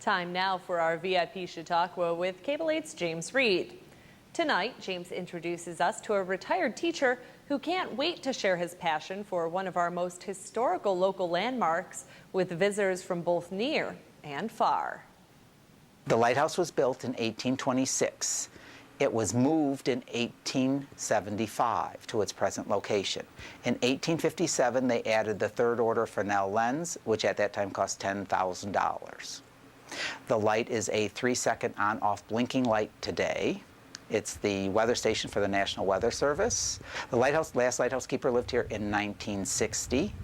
Time now for our VIP Chautauqua with Cable 8's James Reed. Tonight, James introduces us to a retired teacher who can't wait to share his passion for one of our most historical local landmarks with visitors from both near and far. The lighthouse was built in 1826. It was moved in 1875 to its present location. In 1857, they added the third order Fresnel lens, which at that time cost $10,000. The light is a 3-second on-off blinking light today. It's the weather station for the National Weather Service. The last lighthouse keeper lived here in 1960.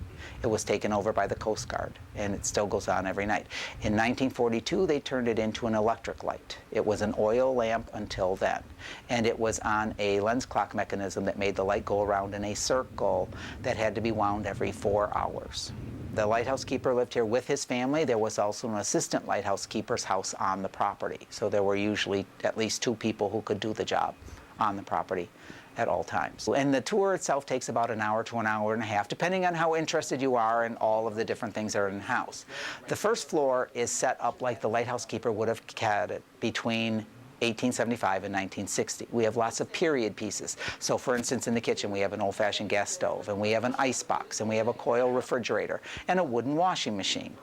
It was taken over by the Coast Guard, and it still goes on every night. In 1942, they turned it into an electric light. It was an oil lamp until then, and it was on a lens clock mechanism that made the light go around in a circle that had to be wound every 4 hours. The lighthouse keeper lived here with his family. There was also an assistant lighthouse keeper's house on the property, so there were usually at least 2 people who could do the job on the property at all times. And the tour itself takes about an hour to an hour and a half, depending on how interested you are in all of the different things that are in the house. The first floor is set up like the lighthouse keeper would have had it between 1875 and 1960. We have lots of period pieces. So for instance, in the kitchen we have an old-fashioned gas stove, and we have an ice box, and we have a coil refrigerator, and a wooden washing machine.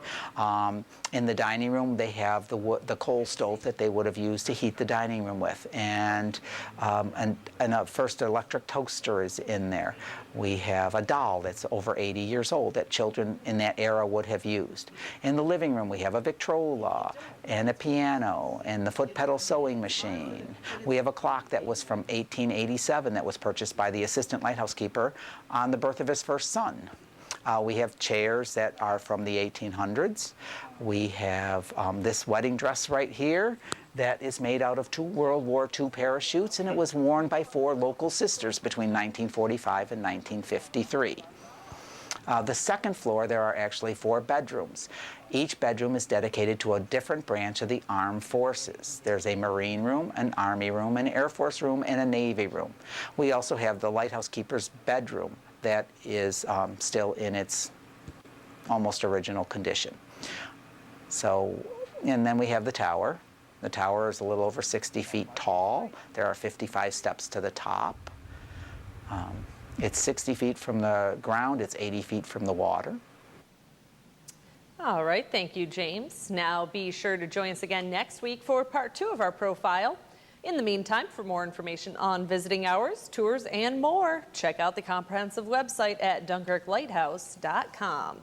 In the dining room they have the coal stove that they would have used to heat the dining room with, and a first electric toaster is in there. We have a doll that's over 80 years old that children in that era would have used. In the living room we have a Victrola and a piano and the foot pedal sewing machine. We have a clock that was from 1887 that was purchased by the assistant lighthouse keeper on the birth of his first son. We have chairs that are from the 1800s. We have this wedding dress right here that is made out of 2 World War II parachutes, and it was worn by 4 local sisters between 1945 and 1953. The second floor, there are actually 4 bedrooms. Each bedroom is dedicated to a different branch of the armed forces. There's a Marine room, an Army room, an Air Force room, and a Navy room. We also have the lighthouse keeper's bedroom that is still in its almost original condition. And then we have the tower. The tower is a little over 60 feet tall. There are 55 steps to the top. It's 60 feet from the ground. It's 80 feet from the water. All right, thank you, James. Now be sure to join us again next week for part 2 of our profile. In the meantime, for more information on visiting hours, tours, and more, check out the comprehensive website at dunkirklighthouse.com.